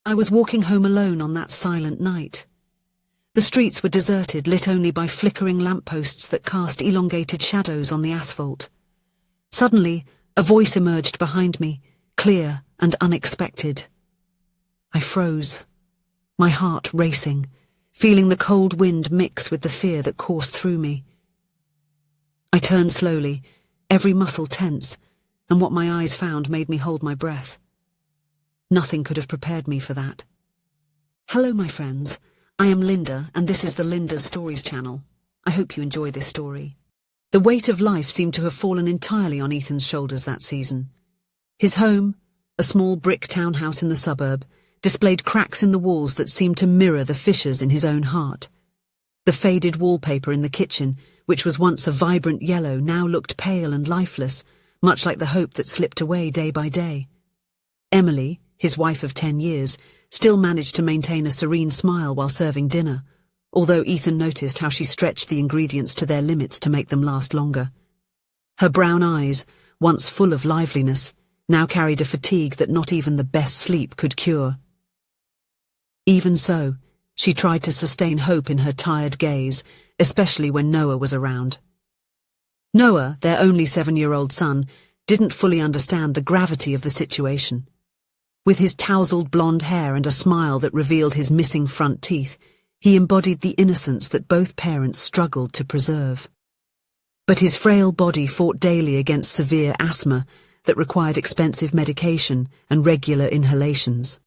I was walking home alone on that silent night. The streets were deserted, lit only by flickering lampposts that cast elongated shadows on the asphalt. Suddenly, a voice emerged behind me, clear and unexpected. I froze, my heart racing, feeling the cold wind mix with the fear that coursed through me. I turned slowly, every muscle tense, and what my eyes found made me hold my breath. Nothing could have prepared me for that. Hello, my friends. I am Linda, and this is the Linda's Stories channel. I hope you enjoy this story. The weight of life seemed to have fallen entirely on Ethan's shoulders that season. His home, a small brick townhouse in the suburb, displayed cracks in the walls that seemed to mirror the fissures in his own heart. The faded wallpaper in the kitchen, which was once a vibrant yellow, now looked pale and lifeless, much like the hope that slipped away day by day. Emily, his wife of 10 years, still managed to maintain a serene smile while serving dinner, although Ethan noticed how she stretched the ingredients to their limits to make them last longer. Her brown eyes, once full of liveliness, now carried a fatigue that not even the best sleep could cure. Even so, she tried to sustain hope in her tired gaze, especially when Noah was around. Noah, their only 7-year-old son, didn't fully understand the gravity of the situation. With his tousled blonde hair and a smile that revealed his missing front teeth, he embodied the innocence that both parents struggled to preserve. But his frail body fought daily against severe asthma that required expensive medication and regular inhalations.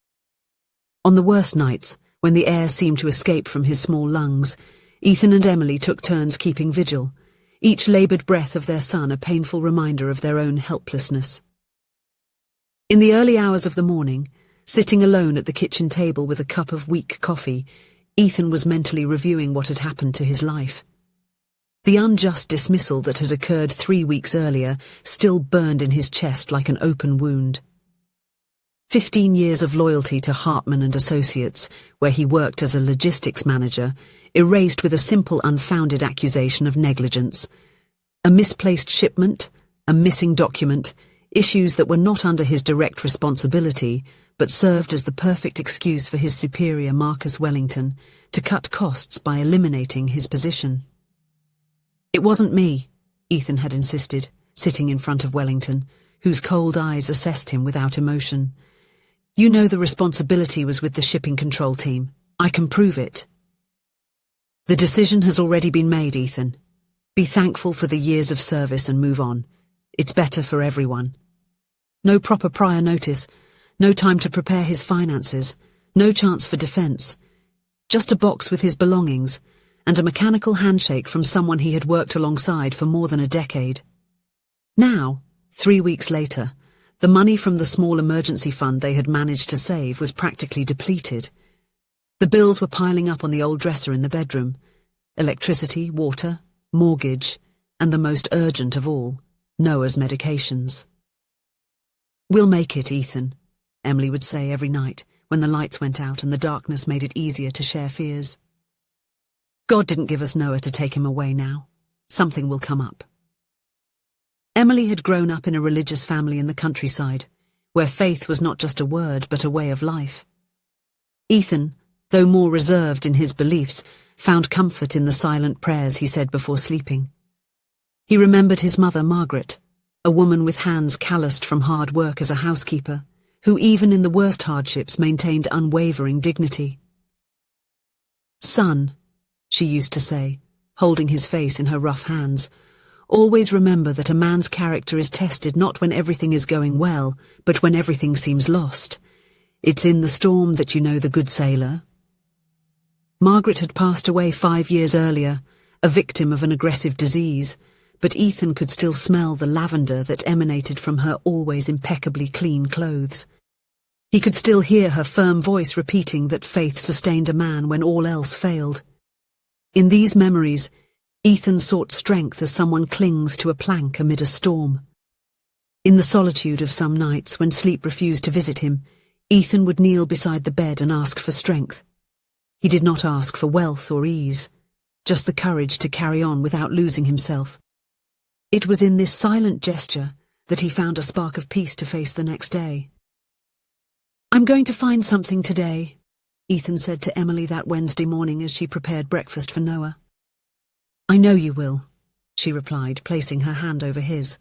On the worst nights, when the air seemed to escape from his small lungs, Ethan and Emily took turns keeping vigil, each laboured breath of their son a painful reminder of their own helplessness. In the early hours of the morning, sitting alone at the kitchen table with a cup of weak coffee, Ethan was mentally reviewing what had happened to his life. The unjust dismissal that had occurred 3 weeks earlier still burned in his chest like an open wound. 15 years of loyalty to Hartman and Associates, where he worked as a logistics manager, erased with a simple unfounded accusation of negligence. A misplaced shipment, a missing document, issues that were not under his direct responsibility, but served as the perfect excuse for his superior Marcus Wellington to cut costs by eliminating his position. It wasn't me, Ethan had insisted, sitting in front of Wellington, whose cold eyes assessed him without emotion. You know the responsibility was with the shipping control team. I can prove it. The decision has already been made, Ethan. Be thankful for the years of service and move on. It's better for everyone. No proper prior notice, no time to prepare his finances, no chance for defense. Just a box with his belongings, and a mechanical handshake from someone he had worked alongside for more than a decade. Now, 3 weeks later, the money from the small emergency fund they had managed to save was practically depleted. The bills were piling up on the old dresser in the bedroom. Electricity, water, mortgage, and the most urgent of all, Noah's medications. We'll make it, Ethan, Emily would say every night when the lights went out and the darkness made it easier to share fears. God didn't give us Noah to take him away now. Something will come up. Emily had grown up in a religious family in the countryside, where faith was not just a word but a way of life. Ethan, though more reserved in his beliefs, found comfort in the silent prayers he said before sleeping. He remembered his mother, Margaret, a woman with hands calloused from hard work as a housekeeper, who even in the worst hardships maintained unwavering dignity. Son, she used to say, holding his face in her rough hands, always remember that a man's character is tested not when everything is going well, but when everything seems lost. It's in the storm that you know the good sailor. Margaret had passed away 5 years earlier, a victim of an aggressive disease, but Ethan could still smell the lavender that emanated from her always impeccably clean clothes. He could still hear her firm voice repeating that faith sustained a man when all else failed. In these memories, Ethan sought strength as someone clings to a plank amid a storm. In the solitude of some nights when sleep refused to visit him, Ethan would kneel beside the bed and ask for strength. He did not ask for wealth or ease, just the courage to carry on without losing himself. It was in this silent gesture that he found a spark of peace to face the next day. I'm going to find something today, Ethan said to Emily that Wednesday morning as she prepared breakfast for Noah. I know you will, she replied, placing her hand over his.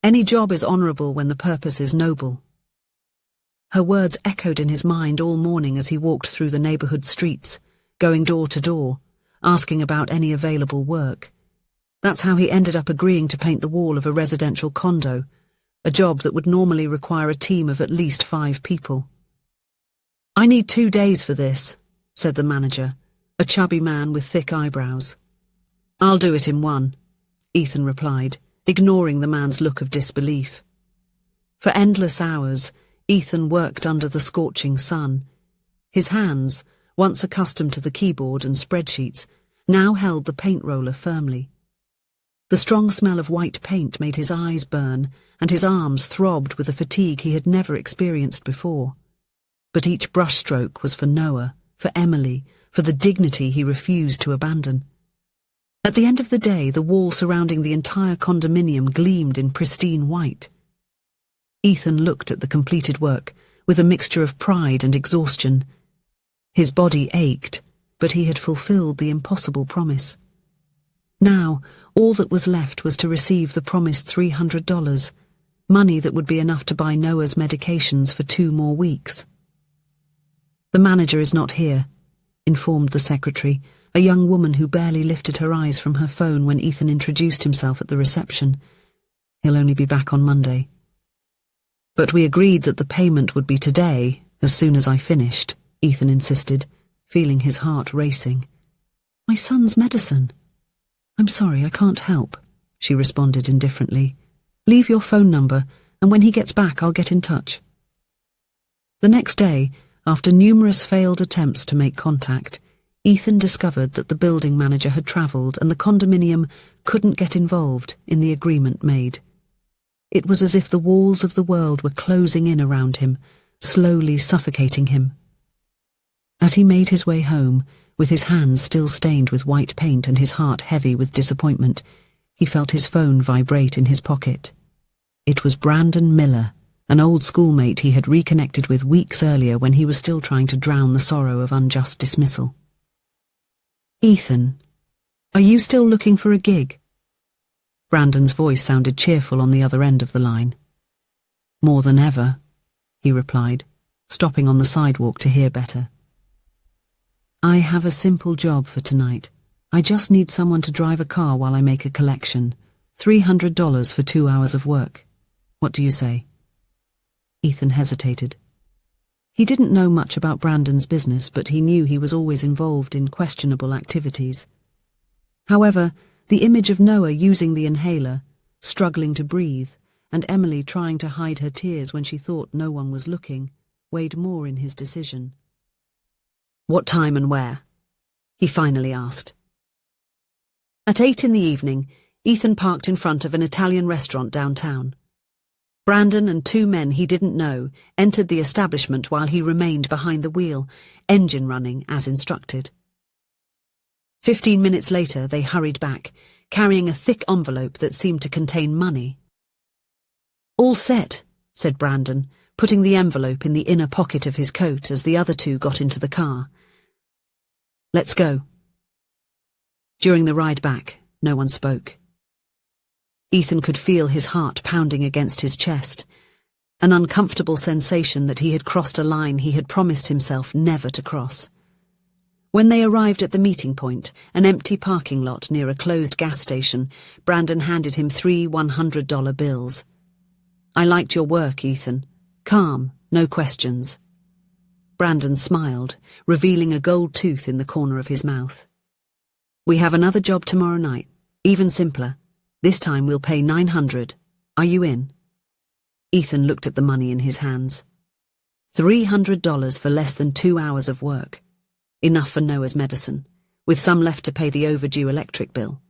Any job is honourable when the purpose is noble. Her words echoed in his mind all morning as he walked through the neighbourhood streets, going door to door, asking about any available work. That's how he ended up agreeing to paint the wall of a residential condo, a job that would normally require a team of at least 5 people. I need 2 days for this, said the manager, a chubby man with thick eyebrows. I'll do it in 1, Ethan replied, ignoring the man's look of disbelief. For endless hours, Ethan worked under the scorching sun. His hands, once accustomed to the keyboard and spreadsheets, now held the paint roller firmly. The strong smell of white paint made his eyes burn, and his arms throbbed with a fatigue he had never experienced before. But each brushstroke was for Noah, for Emily, for the dignity he refused to abandon. At the end of the day, the wall surrounding the entire condominium gleamed in pristine white. Ethan looked at the completed work with a mixture of pride and exhaustion. His body ached, but he had fulfilled the impossible promise. Now, all that was left was to receive the promised $300, money that would be enough to buy Noah's medications for 2 more weeks. The manager is not here, informed the secretary, a young woman who barely lifted her eyes from her phone when Ethan introduced himself at the reception. He'll only be back on Monday. But we agreed that the payment would be today, as soon as I finished, Ethan insisted, feeling his heart racing. My son's medicine. I'm sorry, I can't help, she responded indifferently. Leave your phone number, and when he gets back, I'll get in touch. The next day, after numerous failed attempts to make contact, Ethan discovered that the building manager had travelled and the condominium couldn't get involved in the agreement made. It was as if the walls of the world were closing in around him, slowly suffocating him. As he made his way home, with his hands still stained with white paint and his heart heavy with disappointment, he felt his phone vibrate in his pocket. It was Brandon Miller, an old schoolmate he had reconnected with weeks earlier when he was still trying to drown the sorrow of unjust dismissal. Ethan, are you still looking for a gig? Brandon's voice sounded cheerful on the other end of the line. More than ever, he replied, stopping on the sidewalk to hear better. I have a simple job for tonight. I just need someone to drive a car while I make a collection. $300 for 2 hours of work. What do you say? Ethan hesitated. He didn't know much about Brandon's business, but he knew he was always involved in questionable activities. However, the image of Noah using the inhaler, struggling to breathe, and Emily trying to hide her tears when she thought no one was looking, weighed more in his decision. What time and where? He finally asked. At 8 in the evening, Ethan parked in front of an Italian restaurant downtown. Brandon and 2 men he didn't know entered the establishment while he remained behind the wheel, engine running as instructed. 15 minutes later, they hurried back, carrying a thick envelope that seemed to contain money. All set, said Brandon, putting the envelope in the inner pocket of his coat as the other 2 got into the car. Let's go. During the ride back, no one spoke. Ethan could feel his heart pounding against his chest, an uncomfortable sensation that he had crossed a line he had promised himself never to cross. When they arrived at the meeting point, an empty parking lot near a closed gas station, Brandon handed him 3 $100 bills. I liked your work, Ethan. Calm, no questions. Brandon smiled, revealing a gold tooth in the corner of his mouth. We have another job tomorrow night, even simpler. This time we'll pay $900. Are you in? Ethan looked at the money in his hands. $300 for less than 2 hours of work. Enough for Noah's medicine, with some left to pay the overdue electric bill.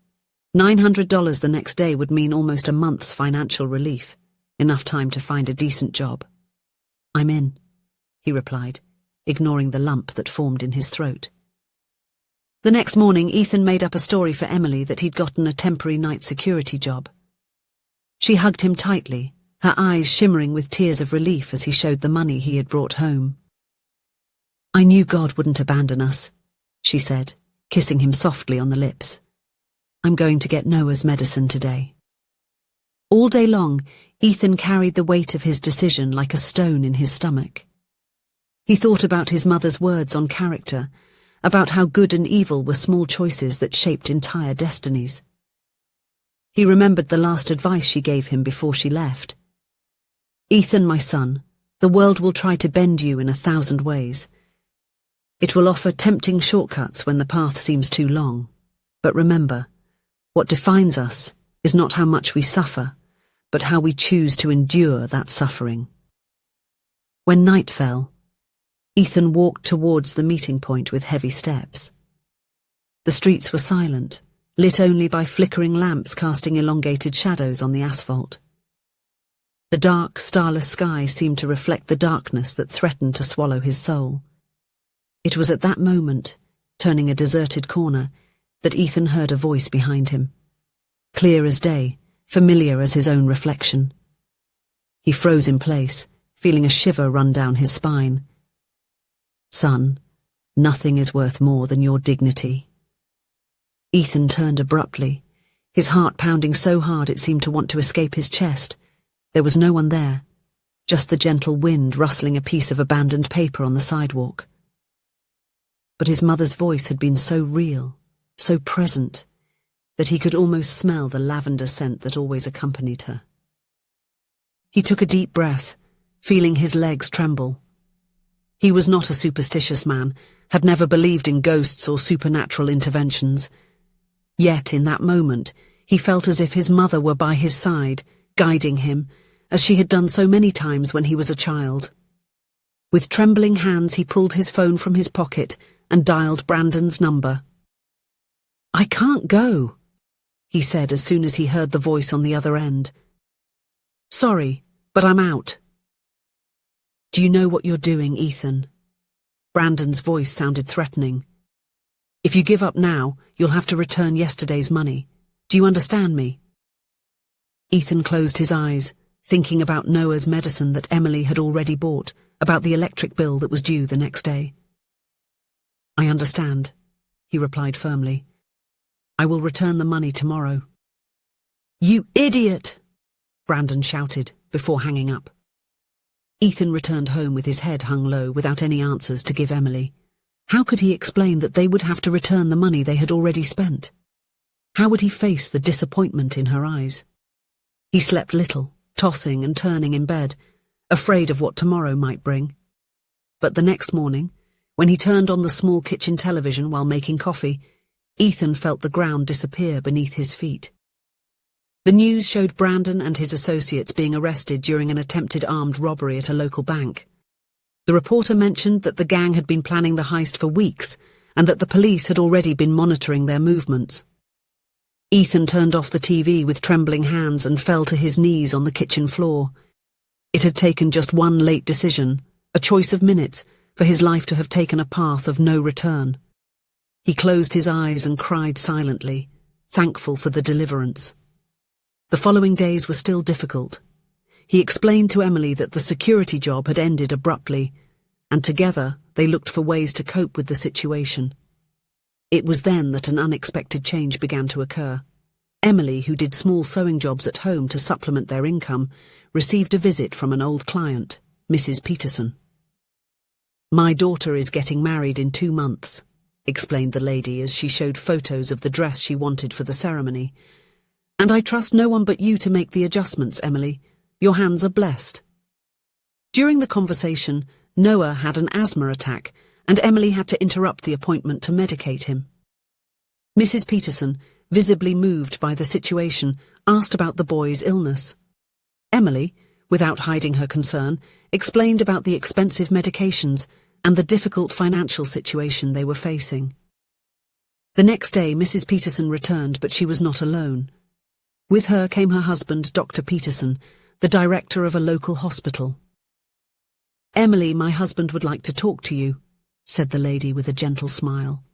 $900 the next day would mean almost a month's financial relief, enough time to find a decent job. I'm in, he replied, ignoring the lump that formed in his throat. The next morning, Ethan made up a story for Emily that he'd gotten a temporary night security job. She hugged him tightly, her eyes shimmering with tears of relief as he showed the money he had brought home. "I knew God wouldn't abandon us," she said, kissing him softly on the lips. "I'm going to get Noah's medicine today." All day long, Ethan carried the weight of his decision like a stone in his stomach. He thought about his mother's words on character, about how good and evil were small choices that shaped entire destinies. He remembered the last advice she gave him before she left. "Ethan, my son, the world will try to bend you in 1,000 ways. It will offer tempting shortcuts when the path seems too long. But remember, what defines us is not how much we suffer, but how we choose to endure that suffering." When night fell, Ethan walked towards the meeting point with heavy steps. The streets were silent, lit only by flickering lamps casting elongated shadows on the asphalt. The dark, starless sky seemed to reflect the darkness that threatened to swallow his soul. It was at that moment, turning a deserted corner, that Ethan heard a voice behind him. Clear as day, familiar as his own reflection. He froze in place, feeling a shiver run down his spine. "Son, nothing is worth more than your dignity." Ethan turned abruptly, his heart pounding so hard it seemed to want to escape his chest. There was no one there, just the gentle wind rustling a piece of abandoned paper on the sidewalk. But his mother's voice had been so real, so present, that he could almost smell the lavender scent that always accompanied her. He took a deep breath, feeling his legs tremble. He was not a superstitious man, had never believed in ghosts or supernatural interventions. Yet in that moment, he felt as if his mother were by his side, guiding him, as she had done so many times when he was a child. With trembling hands, he pulled his phone from his pocket and dialed Brandon's number. "I can't go," he said as soon as he heard the voice on the other end. "Sorry, but I'm out." "Do you know what you're doing, Ethan?" Brandon's voice sounded threatening. "If you give up now, you'll have to return yesterday's money. Do you understand me?" Ethan closed his eyes, thinking about Noah's medicine that Emily had already bought, about the electric bill that was due the next day. "I understand," he replied firmly. "I will return the money tomorrow." "You idiot!" Brandon shouted, before hanging up. Ethan returned home with his head hung low, without any answers to give Emily. How could he explain that they would have to return the money they had already spent? How would he face the disappointment in her eyes? He slept little, tossing and turning in bed, afraid of what tomorrow might bring. But the next morning, when he turned on the small kitchen television while making coffee, Ethan felt the ground disappear beneath his feet. The news showed Brandon and his associates being arrested during an attempted armed robbery at a local bank. The reporter mentioned that the gang had been planning the heist for weeks and that the police had already been monitoring their movements. Ethan turned off the TV with trembling hands and fell to his knees on the kitchen floor. It had taken just one late decision, a choice of minutes, for his life to have taken a path of no return. He closed his eyes and cried silently, thankful for the deliverance. The following days were still difficult. He explained to Emily that the security job had ended abruptly, and together they looked for ways to cope with the situation. It was then that an unexpected change began to occur. Emily, who did small sewing jobs at home to supplement their income, received a visit from an old client, Mrs. Peterson. "My daughter is getting married in 2 months," explained the lady as she showed photos of the dress she wanted for the ceremony. "And I trust no one but you to make the adjustments, Emily. Your hands are blessed." During the conversation, Noah had an asthma attack, and Emily had to interrupt the appointment to medicate him. Mrs. Peterson, visibly moved by the situation, asked about the boy's illness. Emily, without hiding her concern, explained about the expensive medications and the difficult financial situation they were facing. The next day, Mrs. Peterson returned, but she was not alone. With her came her husband, Dr. Peterson, the director of a local hospital. "Emily, my husband would like to talk to you," said the lady with a gentle smile.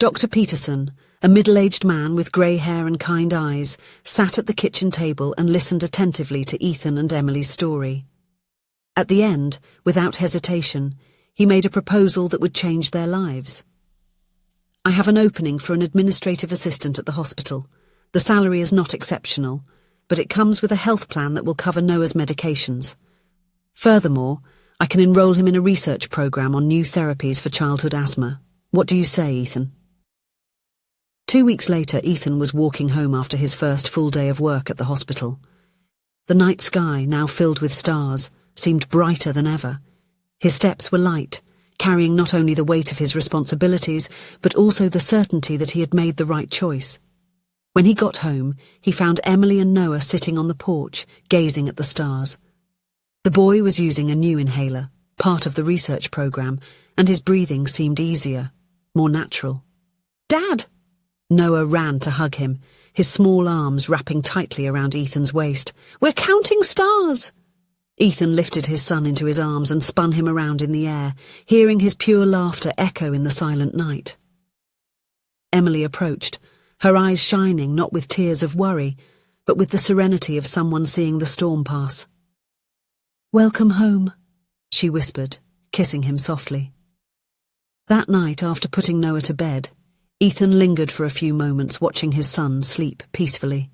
Dr. Peterson, a middle-aged man with grey hair and kind eyes, sat at the kitchen table and listened attentively to Ethan and Emily's story. At the end, without hesitation, he made a proposal that would change their lives. "I have an opening for an administrative assistant at the hospital. The salary is not exceptional, but it comes with a health plan that will cover Noah's medications. Furthermore, I can enroll him in a research program on new therapies for childhood asthma. What do you say, Ethan?" 2 weeks later, Ethan was walking home after his first full day of work at the hospital. The night sky, now filled with stars, seemed brighter than ever. His steps were light, carrying not only the weight of his responsibilities, but also the certainty that he had made the right choice. When he got home, he found Emily and Noah sitting on the porch, gazing at the stars. The boy was using a new inhaler, part of the research program, and his breathing seemed easier, more natural. "Dad!" Noah ran to hug him, his small arms wrapping tightly around Ethan's waist. "We're counting stars!" Ethan lifted his son into his arms and spun him around in the air, hearing his pure laughter echo in the silent night. Emily approached, her eyes shining not with tears of worry, but with the serenity of someone seeing the storm pass. "Welcome home," she whispered, kissing him softly. That night, after putting Noah to bed, Ethan lingered for a few moments watching his son sleep peacefully.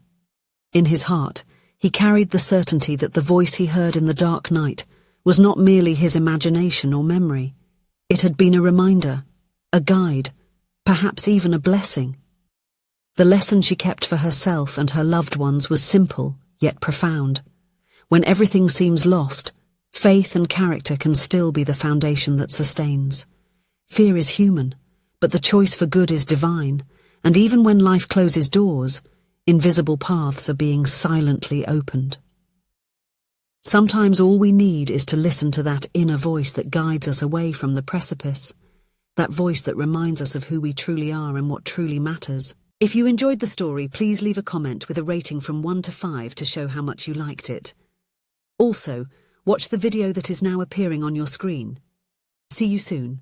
In his heart, he carried the certainty that the voice he heard in the dark night was not merely his imagination or memory. It had been a reminder, a guide, perhaps even a blessing. The lesson she kept for herself and her loved ones was simple, yet profound. When everything seems lost, faith and character can still be the foundation that sustains. Fear is human, but the choice for good is divine, and even when life closes doors, invisible paths are being silently opened. Sometimes all we need is to listen to that inner voice that guides us away from the precipice, that voice that reminds us of who we truly are and what truly matters. If you enjoyed the story, please leave a comment with a rating from 1 to 5 to show how much you liked it. Also, watch the video that is now appearing on your screen. See you soon.